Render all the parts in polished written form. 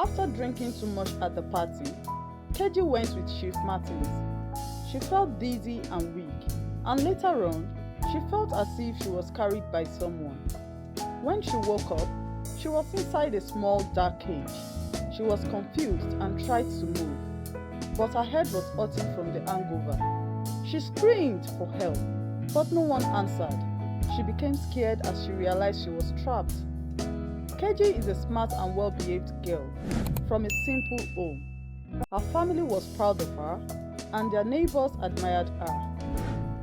After drinking too much at the party, Keji went with Chief Martins. She felt dizzy and weak, and later on, she felt as if she was carried by someone. When she woke up, she was inside a small dark cage. She was confused and tried to move, but her head was hurting from the hangover. She screamed for help, but no one answered. She became scared as she realized she was trapped. Keji is a smart and well-behaved girl from a simple home. Her family was proud of her, and their neighbors admired her.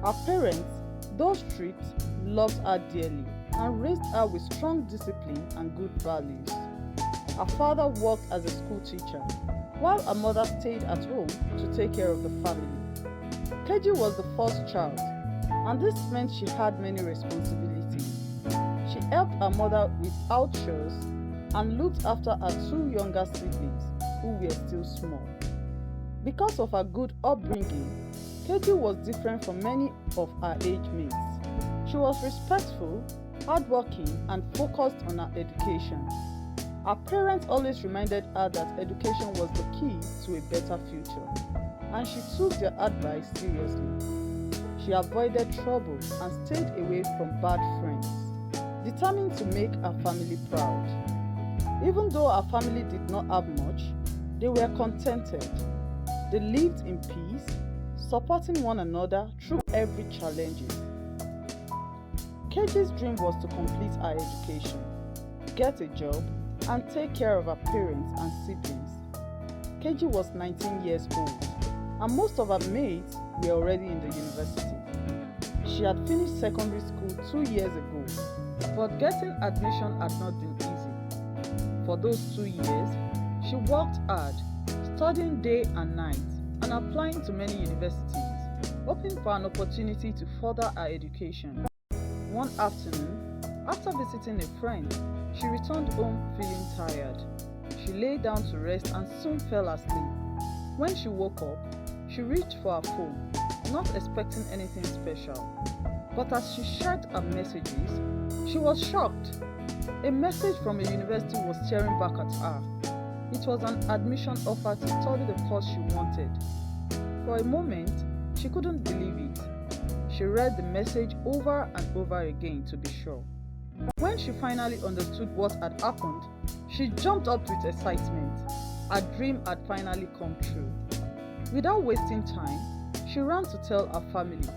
Her parents, though strict, loved her dearly and raised her with strong discipline and good values. Her father worked as a school teacher, while her mother stayed at home to take care of the family. Keji was the first child, and this meant she had many responsibilities. She helped her mother with house chores and looked after her two younger siblings who were still small. Because of her good upbringing, Keji was different from many of her age mates. She was respectful, hardworking, and focused on her education. Her parents always reminded her that education was the key to a better future, and she took their advice seriously. She avoided trouble and stayed away from bad friends, determined to make her family proud. Even though her family did not have much, they were contented. They lived in peace, supporting one another through every challenge. Keji's dream was to complete her education, get a job, and take care of her parents and siblings. Keji was 19 years old, and most of her mates were already in the university. She had finished secondary school 2 years ago, but getting admission had not been easy. For those 2 years, she worked hard, studying day and night, and applying to many universities, hoping for an opportunity to further her education. One afternoon, after visiting a friend, she returned home feeling tired. She lay down to rest and soon fell asleep. When she woke up, she reached for her phone, not expecting anything special. But as she checked her messages, she was shocked. A message from a university was staring back at her. It was an admission offer to study the course she wanted. For a moment, she couldn't believe it. She read the message over and over again to be sure. When she finally understood what had happened, she jumped up with excitement. Her dream had finally come true. Without wasting time, she ran to tell her family.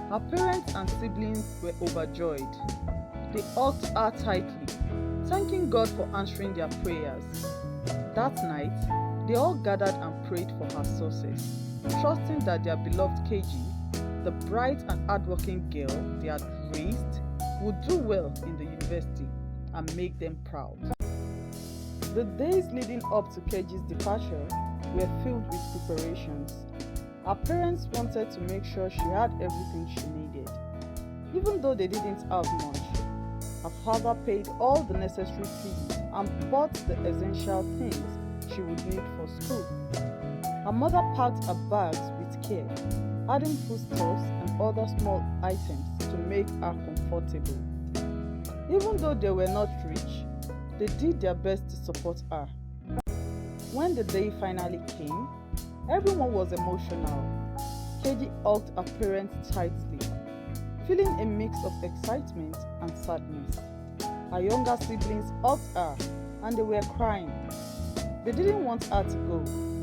Her parents and siblings were overjoyed. They hugged her tightly, thanking God for answering their prayers. That night, they all gathered and prayed for her success, trusting that their beloved Keji, the bright and hardworking girl they had raised, would do well in the university and make them proud. The days leading up to Keji's departure were filled with preparations. Her parents wanted to make sure she had everything she needed. Even though they didn't have much, her father paid all the necessary fees and bought the essential things she would need for school. Her mother packed her bags with care, adding foodstuffs and other small items to make her comfortable. Even though they were not rich, they did their best to support her. When the day finally came, everyone was emotional. Keji hugged her parents tightly, feeling a mix of excitement and sadness. Her younger siblings hugged her and they were crying. They didn't want her to go,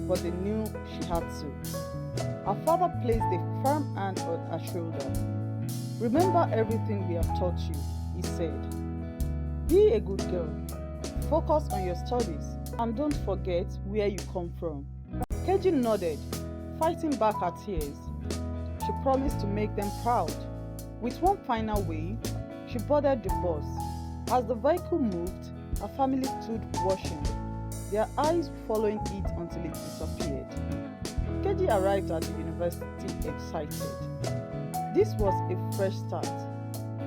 but they knew she had to. Her father placed a firm hand on her shoulder. "Remember everything we have taught you," he said. "Be a good girl, focus on your studies, and don't forget where you come from." Keji nodded, fighting back her tears. She promised to make them proud. With one final wave, she boarded the bus. As the vehicle moved, her family stood watching, their eyes following it until it disappeared. Keji arrived at the university excited. This was a fresh start,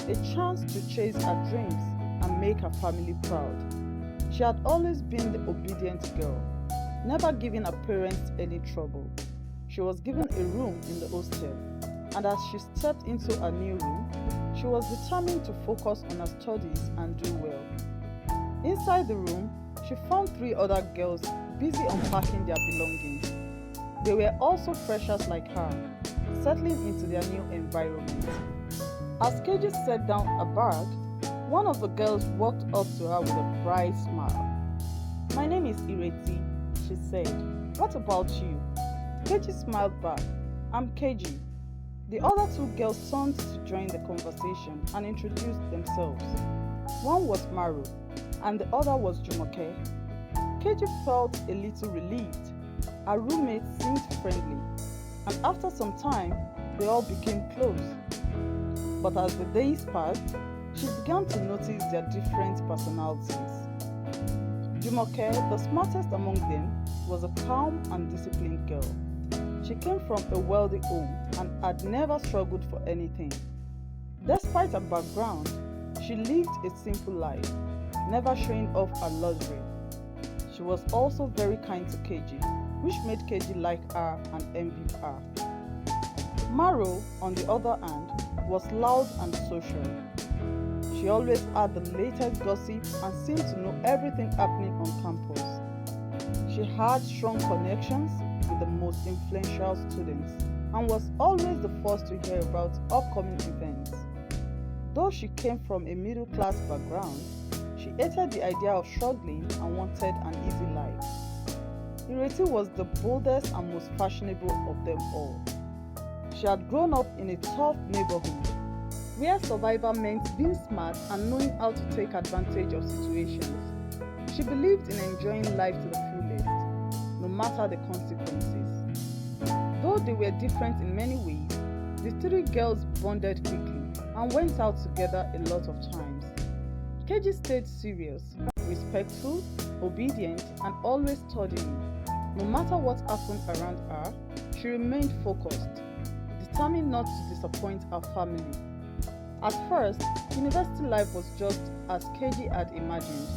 a chance to chase her dreams and make her family proud. She had always been the obedient girl, never giving her parents any trouble. She was given a room in the hostel, and as she stepped into her new room, she was determined to focus on her studies and do well. Inside the room, she found three other girls busy unpacking their belongings. They were also freshers like her, settling into their new environment. As Keji set down a bag, one of the girls walked up to her with a bright smile. "My name is Ireti," she said. "What about you?" Keji smiled back. "I'm Keji." The other two girls turned to join the conversation and introduced themselves. One was Maru, and the other was Jumoke. Keji felt a little relieved. Her roommate seemed friendly, and after some time, they all became close. But as the days passed, she began to notice their different personalities. Jumoke, the smartest among them, was a calm and disciplined girl. She came from a wealthy home and had never struggled for anything. Despite her background, she lived a simple life, never showing off her luxury. She was also very kind to Keji, which made Keji like her and envied her. Maru, on the other hand, was loud and social. She always had the latest gossip and seemed to know everything happening on campus. She had strong connections with the most influential students and was always the first to hear about upcoming events. Though she came from a middle-class background, she hated the idea of struggling and wanted an easy life. Ireti was the boldest and most fashionable of them all. She had grown up in a tough neighborhood where survival meant being smart and knowing how to take advantage of situations. She believed in enjoying life to the fullest, no matter the consequences. Though they were different in many ways, the three girls bonded quickly and went out together a lot of times. Keji stayed serious, respectful, obedient, and always studying. No matter what happened around her, she remained focused, determined not to disappoint her family. At first, university life was just as Keji had imagined.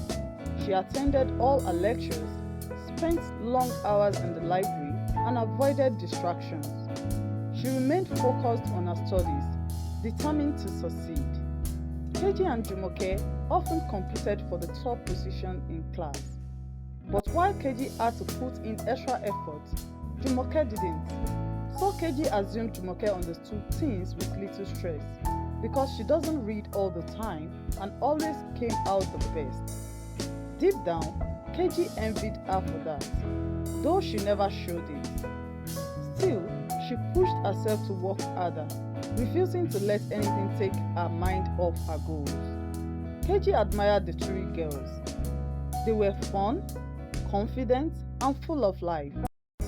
She attended all her lectures, spent long hours in the library, and avoided distractions. She remained focused on her studies, determined to succeed. Keji and Jumoke often competed for the top position in class. But while Keji had to put in extra effort, Jumoke didn't. So Keji assumed Jumoke understood things with little stress, because she doesn't read all the time and always came out the best. Deep down, Keji envied her for that, though she never showed it. Still, she pushed herself to work harder, refusing to let anything take her mind off her goals. Keji admired the three girls. They were fun, confident, and full of life,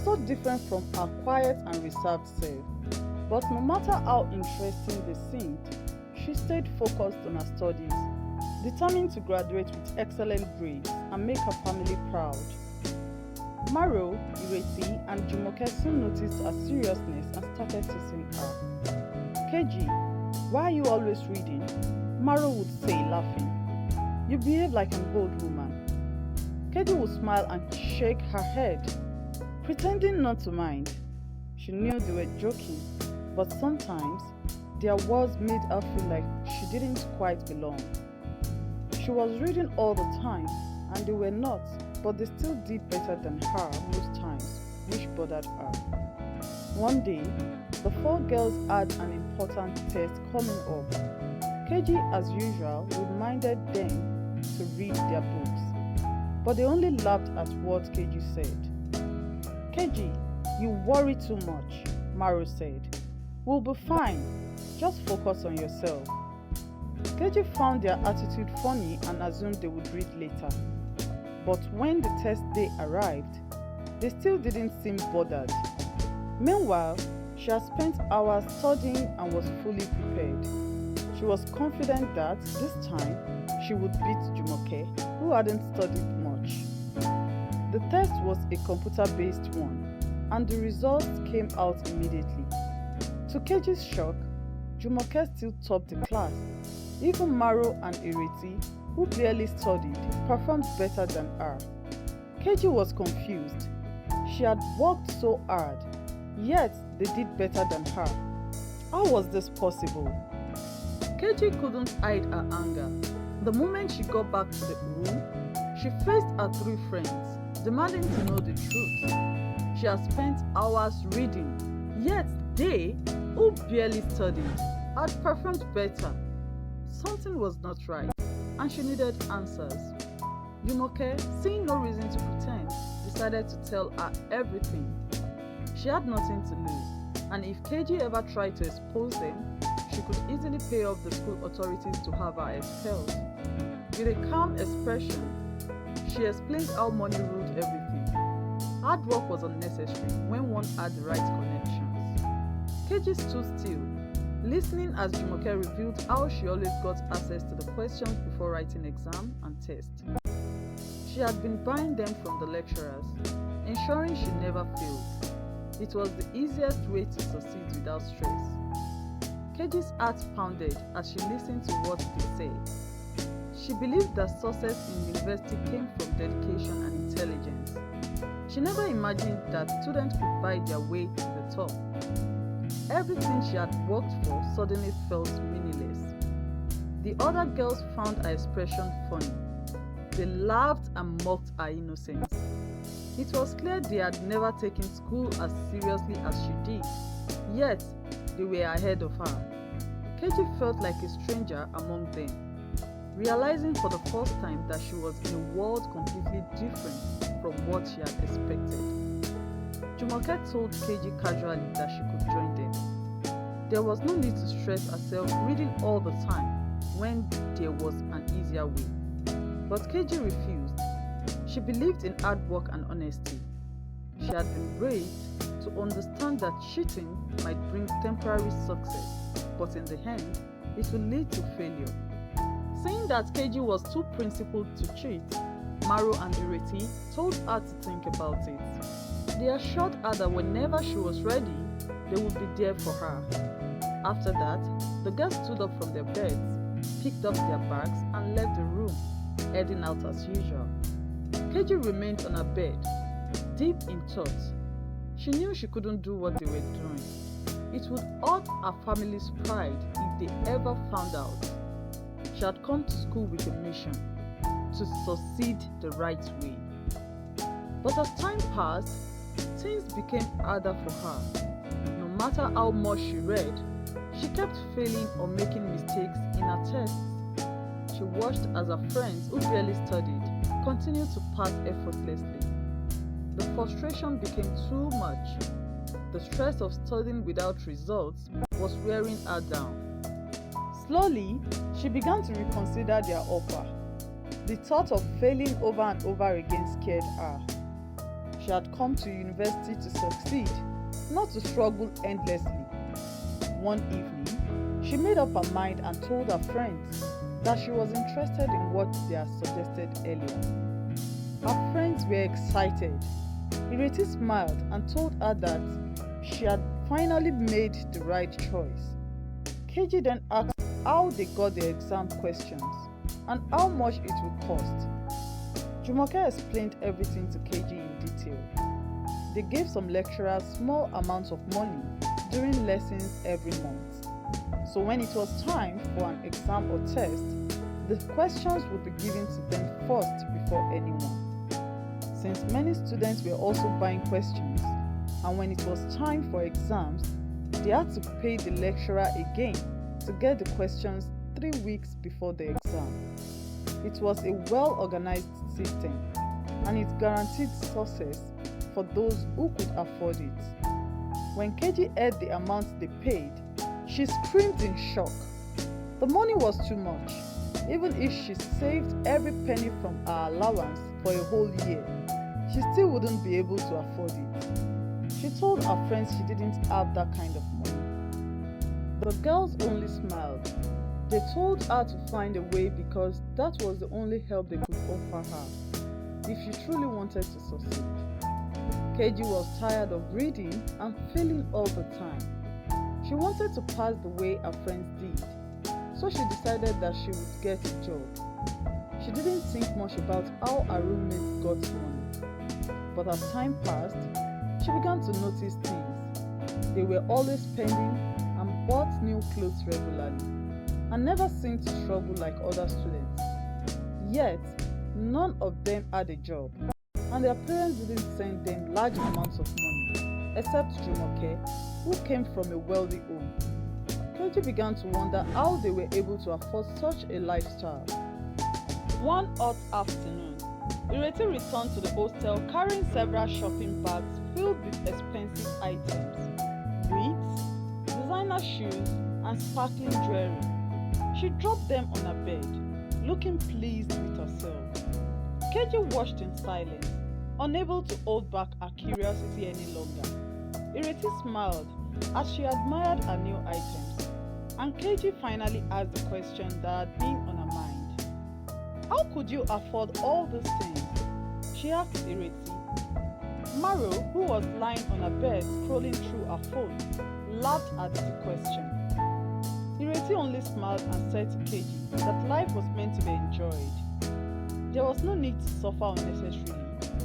so different from her quiet and reserved self. But no matter how interesting they seemed, she stayed focused on her studies, determined to graduate with excellent grades and make her family proud. Maru, Ireti, and Jumoke soon noticed her seriousness and started teasing her. "Keji, why are you always reading?" Maru would say, laughing. "You behave like an old woman." Keji would smile and shake her head, pretending not to mind. She knew they were joking, but sometimes their words made her feel like she didn't quite belong. She was reading all the time, and they were not, but they still did better than her most times, which bothered her. One day, the four girls had an important test coming up. Keji, as usual, reminded them to read their books, but they only laughed at what Keji said. "Keji, you worry too much," Maru said. "We'll be fine. Just focus on yourself." Keji found their attitude funny and assumed they would read later. But when the test day arrived, they still didn't seem bothered. Meanwhile, she had spent hours studying and was fully prepared. She was confident that this time she would beat Jumoke, who hadn't studied much. The test was a computer-based one, and the results came out immediately. To Keji's shock, Jumoke still topped the class. Even Maru and Ireti, who barely studied, performed better than her. Keji was confused. She had worked so hard, yet they did better than her. How was this possible? Keji couldn't hide her anger. The moment she got back to the room, She faced her three friends, demanding to know the truth. She had spent hours reading, yet they, who barely studied, had performed better. Something was not right, and she needed answers. Jumoke, seeing no reason to pretend, decided to tell her everything. She had nothing to lose, and if Keji ever tried to expose them, she could easily pay off the school authorities to have her expelled. With a calm expression, she explained how money ruled everything. Hard work was unnecessary when one had the right connections. Keji stood still, listening as Jumoke revealed how she always got access to the questions before writing exam and test. She had been buying them from the lecturers, ensuring she never failed. It was the easiest way to succeed without stress. Keji's heart pounded as she listened to what they said. She believed that success in university came from dedication and intelligence. She never imagined that students could buy their way to the top. Everything she had worked for suddenly felt meaningless. The other girls found her expression funny. They laughed and mocked her innocence. It was clear they had never taken school as seriously as she did, yet they were ahead of her. Keji felt like a stranger among them, realizing for the first time that she was in a world completely different from what she had expected. Jumoke told Keji casually that she could join them. There was no need to stress herself reading all the time when there was an easier way. But Keji refused. She believed in hard work and honesty. She had been raised to understand that cheating might bring temporary success, but in the end, it will lead to failure. Saying that Keji was too principled to cheat, Maru and Ireti told her to think about it. They assured her that whenever she was ready, they would be there for her. After that, the girls stood up from their beds, picked up their bags and left the room, heading out as usual. Keji remained on her bed, deep in thought. She knew she couldn't do what they were doing. It would hurt her family's pride if they ever found out. She had come to school with a mission, to succeed the right way. But as time passed, things became harder for her. No matter how much she read, she kept failing or making mistakes in her tests. She watched as her friends who barely studied continued to pass effortlessly. The frustration became too much. The stress of studying without results was wearing her down. Slowly, she began to reconsider their offer. The thought of failing over and over again scared her. She had come to university to succeed, not to struggle endlessly. One evening, she made up her mind and told her friends that she was interested in what they had suggested earlier. Her friends were excited. Ireti smiled and told her that she had finally made the right choice. Keji then asked how they got the exam questions and how much it would cost. Jumoke explained everything to Keji in detail. They gave some lecturers small amounts of money during lessons every month. So when it was time for an exam or test, the questions would be given to them first before anyone. Since many students were also buying questions, and when it was time for exams, they had to pay the lecturer again to get the questions 3 weeks before the exam. It was a well-organized system, and it guaranteed success for those who could afford it. When Keji heard the amount they paid, she screamed in shock. The money was too much. Even if she saved every penny from her allowance for a whole year, she still wouldn't be able to afford it. She told her friends she didn't have that kind of money. The girls only smiled. They told her to find a way because that was the only help they could offer her if she truly wanted to succeed. Keji was tired of reading and failing all the time. She wanted to pass the way her friends did, so she decided that she would get a job. She didn't think much about how her roommates got money. But as time passed, she began to notice things. They were always spending and bought new clothes regularly, and never seemed to struggle like other students. Yet, None of them had a job, and their parents didn't send them large amounts of money, except Jumoke, who came from a wealthy home. Keji began to wonder how they were able to afford such a lifestyle. One hot afternoon, Ireti returned to the hostel carrying several shopping bags filled with expensive items, wigs, designer shoes, and sparkling jewelry. She dropped them on her bed, looking pleased with herself. Keji watched in silence, unable to hold back her curiosity any longer. Ireti smiled as she admired her new items, and Keji finally asked the question that had been on her mind. "How could you afford all these things?" she asked Ireti. Maro, who was lying on her bed scrolling through her phone, laughed at the question. Ireti only smiled and said to Keji that life was meant to be enjoyed. There was no need to suffer unnecessarily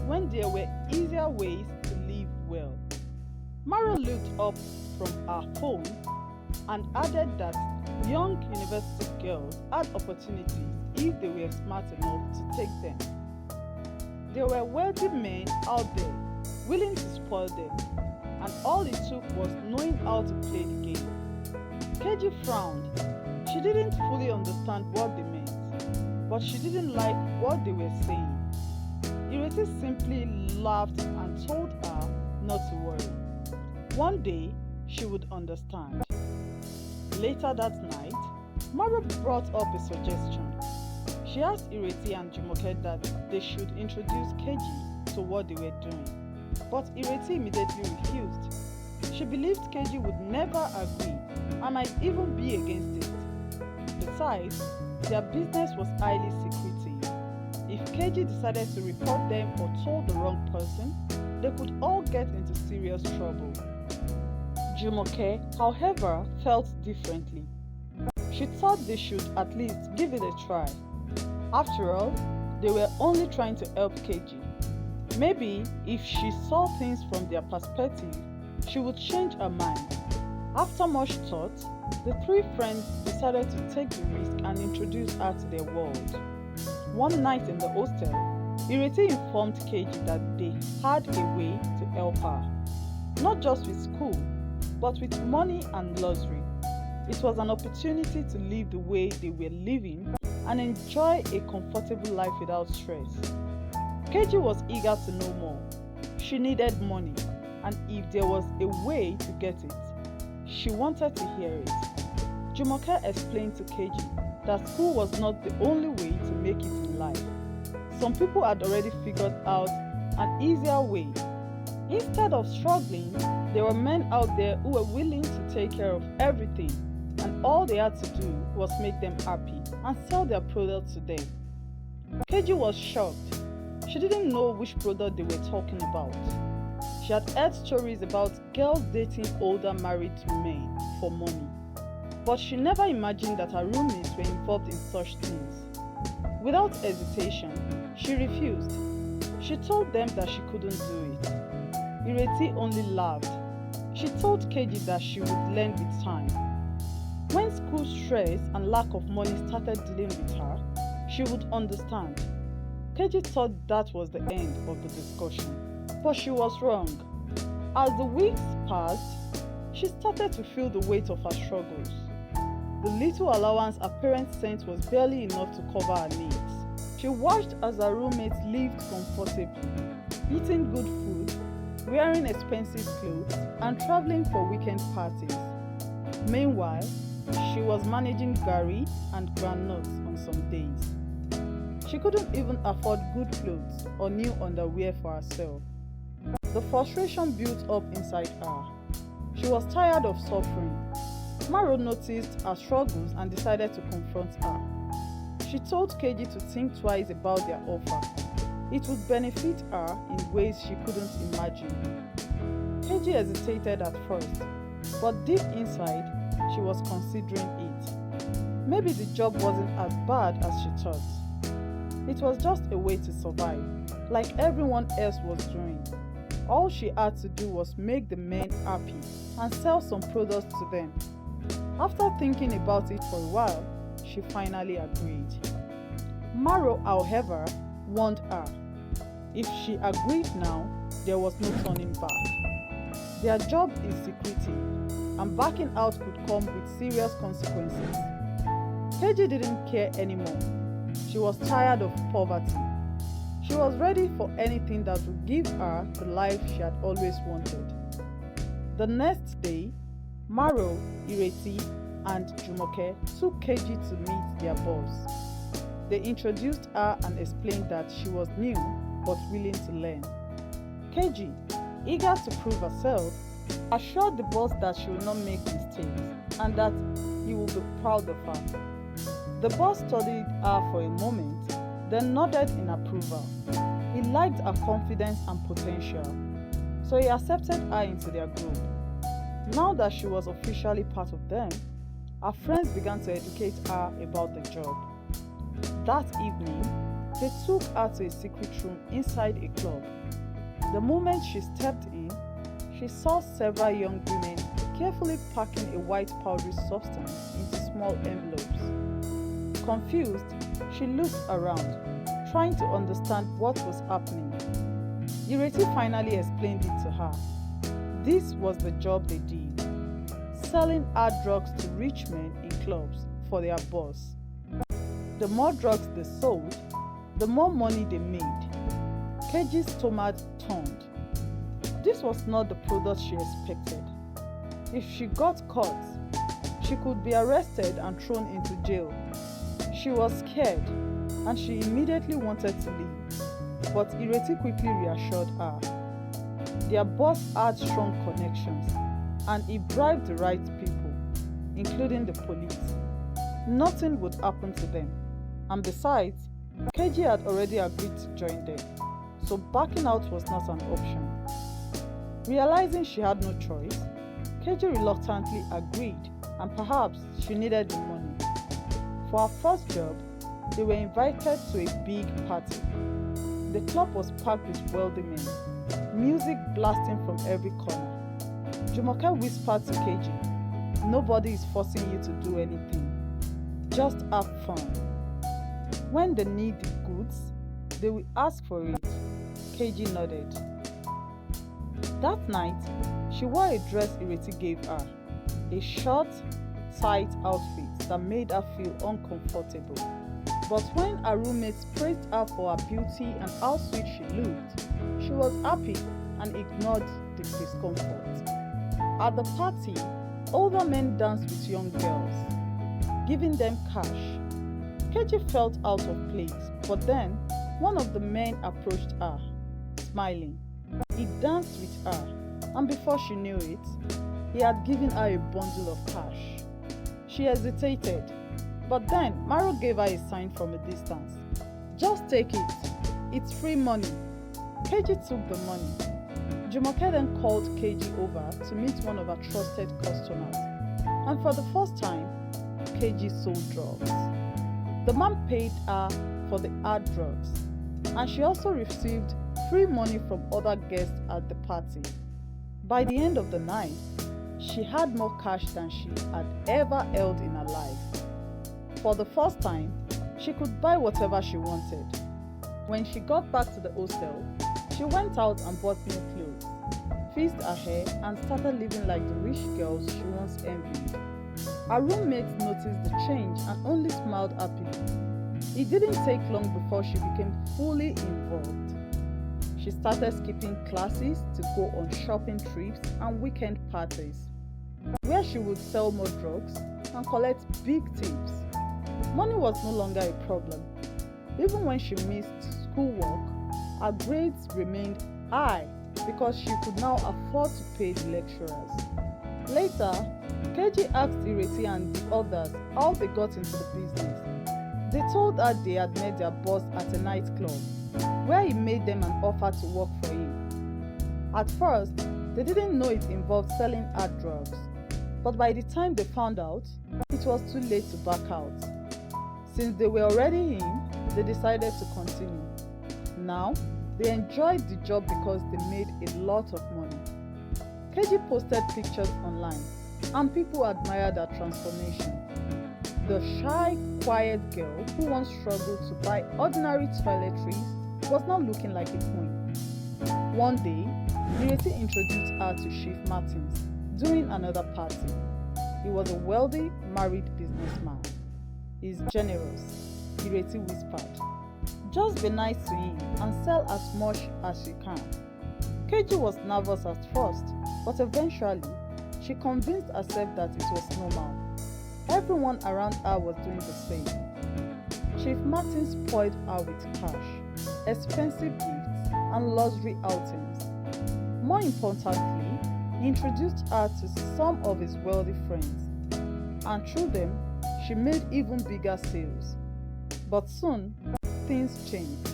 when there were easier ways to live well. Maro looked up from her phone and added that young university girls had opportunities if they were smart enough to take them. There were wealthy men out there willing to spoil them, and all it took was knowing how to play the game. Keji frowned. She didn't fully understand what they meant, but she didn't like what they were saying. Ireti simply laughed and told her not to worry. One day, she would understand. Later that night, Maro brought up a suggestion. She asked Ireti and Jumoke that they should introduce Keji to what they were doing, but Ireti immediately refused. She believed Keji would never agree and might even be against it. Besides, their business was highly secretive. If Keji decided to report them or told the wrong person, they could all get into serious trouble. Jumoke, however, felt differently. She thought they should at least give it a try. After all, they were only trying to help Keji. Maybe if she saw things from their perspective, she would change her mind. After much thought, the three friends decided to take the risk and introduce her to their world. One night in the hostel, Ireti informed Keji that they had a way to help her. Not just with school, but with money and luxury. It was an opportunity to live the way they were living and enjoy a comfortable life without stress. Keji was eager to know more. She needed money, and if there was a way to get it, she wanted to hear it. Jumoke explained to Keji that school was not the only way to make it in life. Some people had already figured out an easier way. Instead of struggling, there were men out there who were willing to take care of everything, and all they had to do was make them happy and sell their products to them. Keji was shocked. She didn't know which product they were talking about. She had heard stories about girls dating older married men for money, but she never imagined that her roommates were involved in such things. Without hesitation, she refused. She told them that she couldn't do it. Ireti only laughed. She told Keji that she would learn with time. When school stress and lack of money started dealing with her, she would understand. Keji thought that was the end of the discussion, but she was wrong. As the weeks passed, she started to feel the weight of her struggles. The little allowance her parents sent was barely enough to cover her needs. She watched as her roommates lived comfortably, eating good food, wearing expensive clothes, and traveling for weekend parties. Meanwhile, she was managing gari and groundnuts on some days. She couldn't even afford good clothes or new underwear for herself. The frustration built up inside her. She was tired of suffering. Maro noticed her struggles and decided to confront her. She told Keji to think twice about their offer. It would benefit her in ways she couldn't imagine. Keji hesitated at first, but deep inside, she was considering it. Maybe the job wasn't as bad as she thought. It was just a way to survive, like everyone else was doing. All she had to do was make the men happy and sell some products to them. After thinking about it for a while, she finally agreed. Maro, however, warned her. If she agreed now, there was no turning back. Their job is secretive, and backing out could come with serious consequences. Keji didn't care anymore. She was tired of poverty. She was ready for anything that would give her the life she had always wanted. The next day, Maro, Ireti, and Jumoke took Keji to meet their boss. They introduced her and explained that she was new but willing to learn. Keji, eager to prove herself, assured the boss that she would not make mistakes and that he would be proud of her. The boss studied her for a moment, then nodded in approval. He liked her confidence and potential, so he accepted her into their group. Now that she was officially part of them, her friends began to educate her about the job. That evening, they took her to a secret room inside a club. The moment she stepped in, she saw several young women carefully packing a white powdery substance into small envelopes. Confused, she looked around, trying to understand what was happening. Ireti finally explained it to her. This was the job they did, selling hard drugs to rich men in clubs for their boss. The more drugs they sold, the more money they made. Keji's stomach turned. This was not the product she expected. If she got caught, she could be arrested and thrown into jail. She was scared and she immediately wanted to leave, but Ireti quickly reassured her. Their boss had strong connections and he bribed the right people, including the police. Nothing would happen to them, and besides, Keji had already agreed to join them, so backing out was not an option. Realizing she had no choice, Keji reluctantly agreed, and perhaps she needed the money. For her first job, they were invited to a big party. The club was packed with wealthy men, music blasting from every corner. Jumoke whispered to Keji, "Nobody is forcing you to do anything. Just have fun. When they need the goods, they will ask for it." Keji nodded. That night, she wore a dress Ireti gave her, a short, tight outfit that made her feel uncomfortable. But when her roommates praised her for her beauty and how sweet she looked, she was happy and ignored the discomfort. At the party, older men danced with young girls, giving them cash. Keji felt out of place, but then one of the men approached her, smiling. He danced with her, and before she knew it, he had given her a bundle of cash. She hesitated, but then Maro gave her a sign from a distance. "Just take it. It's free money." Keji took the money. Jumoke then called Keji over to meet one of her trusted customers, and for the first time, Keji sold drugs. The man paid her for the hard drugs, and she also received free money from other guests at the party. By the end of the night, she had more cash than she had ever held in her life. For the first time, she could buy whatever she wanted. When she got back to the hostel, she went out and bought new clothes, fixed her hair, and started living like the rich girls she once envied. Her roommates noticed the change and only smiled happily. It didn't take long before she became fully involved. She started skipping classes to go on shopping trips and weekend parties, where she would sell more drugs and collect big tips. Money was no longer a problem. Even when she missed schoolwork, her grades remained high because she could now afford to pay the lecturers. Later, Keji asked Ireti and the others how they got into the business. They told her they had met their boss at a nightclub, where he made them an offer to work for him. At first, they didn't know it involved selling hard drugs, but by the time they found out, it was too late to back out. Since they were already in, they decided to continue. Now, they enjoyed the job because they made a lot of money. Keji posted pictures online, and people admired her transformation. The shy, quiet girl who once struggled to buy ordinary toiletries was now looking like a queen. One day, Ireti introduced her to Chief Martins during another party. He was a wealthy, married businessman. He's generous, Ireti whispered. Just be nice to him and sell as much as you can. Keji was nervous at first, but eventually, she convinced herself that it was normal. Everyone around her was doing the same. Chief Martin spoiled her with cash, expensive gifts, and luxury outings. More importantly, he introduced her to some of his wealthy friends, and through them, she made even bigger sales. But soon, things changed.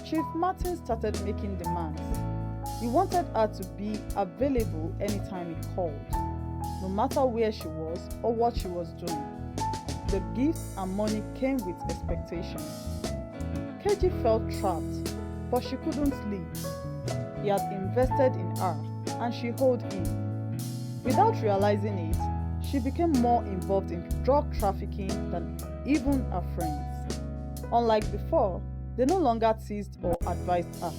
Chief Martin started making demands. He wanted her to be available anytime he called, no matter where she was or what she was doing. The gifts and money came with expectations. Keji felt trapped, but she couldn't leave. He had invested in her, and she owed him. Without realizing it, she became more involved in drug trafficking than even her friends. Unlike before, they no longer teased or advised her.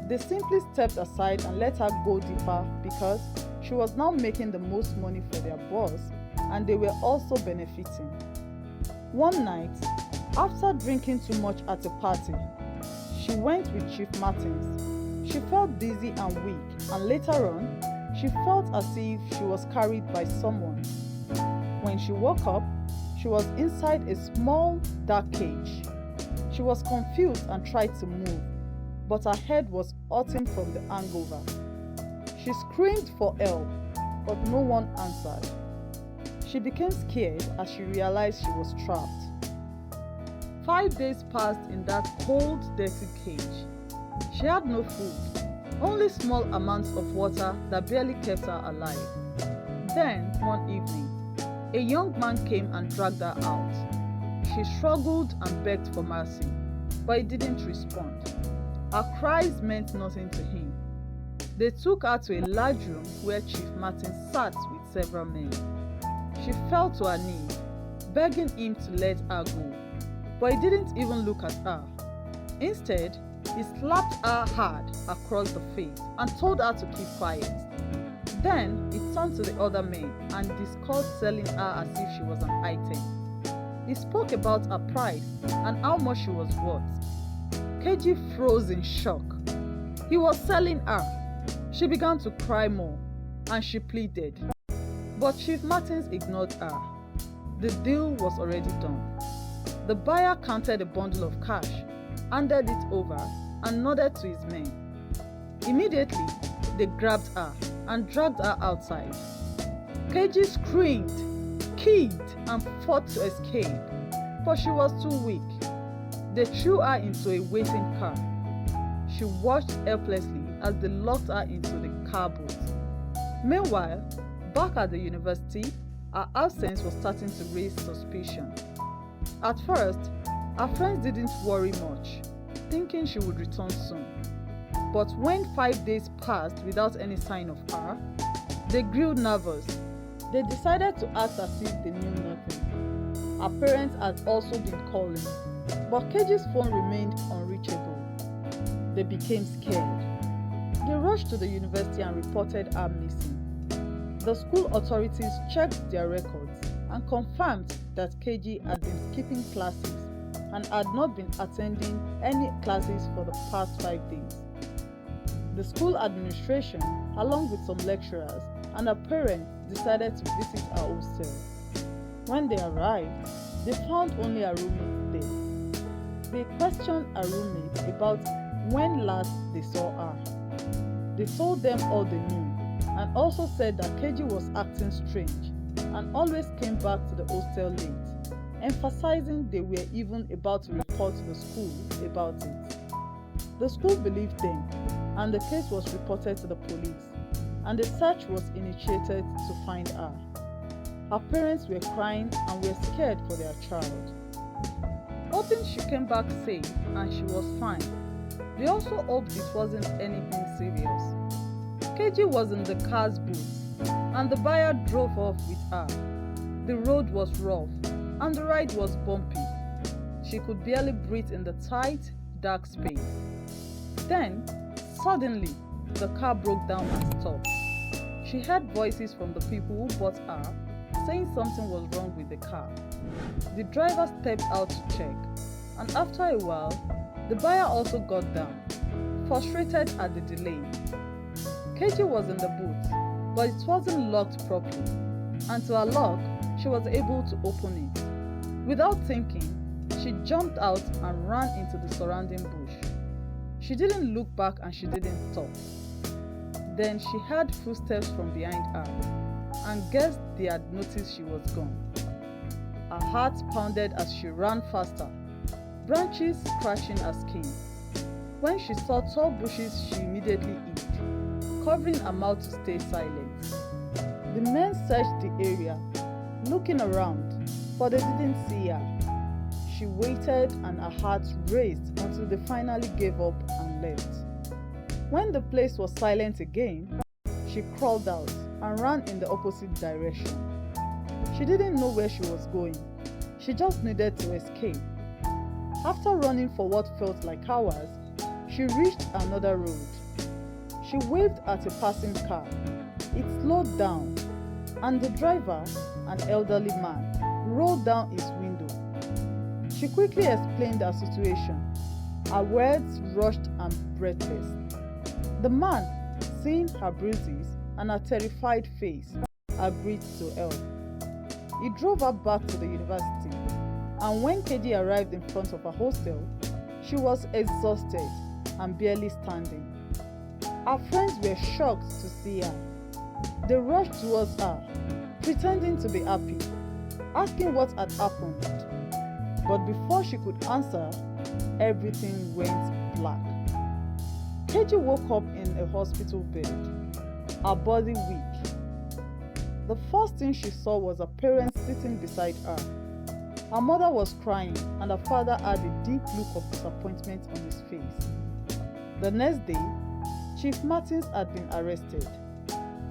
They simply stepped aside and let her go deeper because she was now making the most money for their boss, and they were also benefiting. One night, after drinking too much at a party, she went with Chief Martins. She felt dizzy and weak, and later on, she felt as if she was carried by someone. When she woke up, she was inside a small, dark cage. She was confused and tried to move, but her head was hurting from the hangover. She screamed for help, but no one answered. She became scared as she realized she was trapped. 5 days passed in that cold, dirty cage. She had no food, only small amounts of water that barely kept her alive. Then, one evening, a young man came and dragged her out. She struggled and begged for mercy, but he didn't respond. Her cries meant nothing to him. They took her to a large room where Chief Martin sat with several men. She fell to her knees, begging him to let her go, but he didn't even look at her. Instead, he slapped her hard across the face and told her to keep quiet. Then he turned to the other men and discussed selling her as if she was an item. He spoke about her price and how much she was worth. Keji froze in shock. He was selling her. She began to cry more, and she pleaded. But Chief Martins ignored her. The deal was already done. The buyer counted a bundle of cash, handed it over, and nodded to his men. Immediately, they grabbed her and dragged her outside. Keji screamed, kicked, and fought to escape, but she was too weak. They threw her into a waiting car. She watched helplessly as they locked her into the car boot. Meanwhile, back at the university, her absence was starting to raise suspicion. At first, her friends didn't worry much, thinking she would return soon. But when 5 days passed without any sign of her, they grew nervous. They decided to act as if they knew nothing. Her parents had also been calling, but Keji's phone remained unreachable. They became scared. They rushed to the university and reported her missing. The school authorities checked their records and confirmed that Keji had been skipping classes and had not been attending any classes for the past 5 days. The school administration, along with some lecturers and her parents, decided to visit her hostel. When they arrived, they found only her roommate there. They questioned her roommate about when last they saw her. They told them all they knew and also said that Keji was acting strange and always came back to the hostel late, emphasizing they were even about to report to the school about it. The school believed them, and the case was reported to the police, and a search was initiated to find her. Her parents were crying and were scared for their child. Hoping she came back safe and she was fine, they also hoped it wasn't anything serious. Keji was in the car's boot, and the buyer drove off with her. The road was rough, and the ride was bumpy. She could barely breathe in the tight, dark space. Then, suddenly, the car broke down and stopped. She heard voices from the people who bought her saying something was wrong with the car. The driver stepped out to check, and after a while, the buyer also got down, frustrated at the delay. Keji was in the boot, but it wasn't locked properly, and to her luck, she was able to open it. Without thinking, she jumped out and ran into the surrounding bush. She didn't look back and she didn't stop. Then she heard footsteps from behind her and guessed they had noticed she was gone. Her heart pounded as she ran faster, branches scratching her skin. When she saw tall bushes, she immediately hid, covering her mouth to stay silent. The men searched the area, looking around, but they didn't see her. She waited and her heart raced until they finally gave up and left. When the place was silent again, she crawled out and ran in the opposite direction. She didn't know where she was going. She just needed to escape. After running for what felt like hours, she reached another road. She waved at a passing car. It slowed down, and the driver, an elderly man, rolled down his window. She quickly explained her situation. Her words rushed and breathless. The man, seeing her bruises and her terrified face, agreed to help. He drove her back to the university, and when Keji arrived in front of her hostel, she was exhausted and barely standing. Her friends were shocked to see her. They rushed towards her, pretending to be happy, asking what had happened. But before she could answer, everything went black. Keji woke up in a hospital bed, her body weak. The first thing she saw was her parents sitting beside her. Her mother was crying, and her father had a deep look of disappointment on his face. The next day, Chief Martins had been arrested.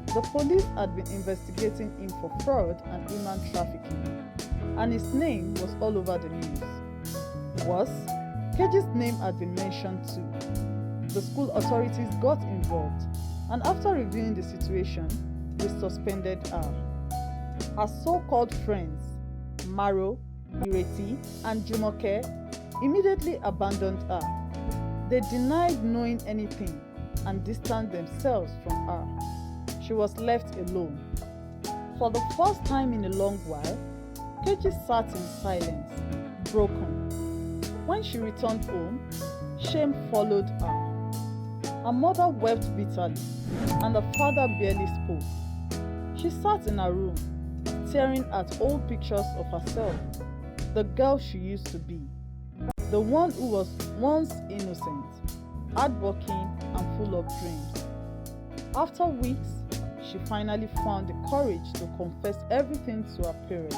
The police had been investigating him for fraud and human trafficking, and his name was all over the news. Worse, Keji's name had been mentioned too. The school authorities got involved, and after reviewing the situation, they suspended her. Her so-called friends, Maro, Ireti, and Jumoke, immediately abandoned her. They denied knowing anything and distanced themselves from her. She was left alone. For the first time in a long while, Keji sat in silence, broken. When she returned home, shame followed her. Her mother wept bitterly, and her father barely spoke. She sat in her room, staring at old pictures of herself, the girl she used to be, the one who was once innocent, hardworking, and full of dreams. After weeks, she finally found the courage to confess everything to her parents.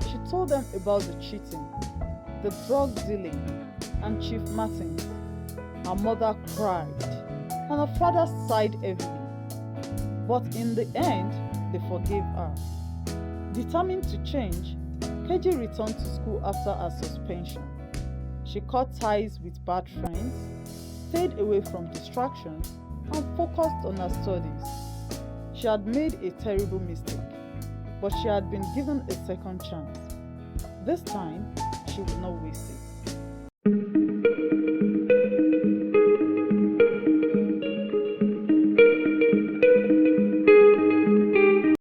She told them about the cheating, the drug dealing, and Chief Martins. Her mother cried, and her father sighed heavily. But in the end, they forgave her. Determined to change, Keji returned to school after her suspension. She cut ties with bad friends, stayed away from distractions, and focused on her studies. She had made a terrible mistake, but she had been given a second chance. This time, she would not waste it.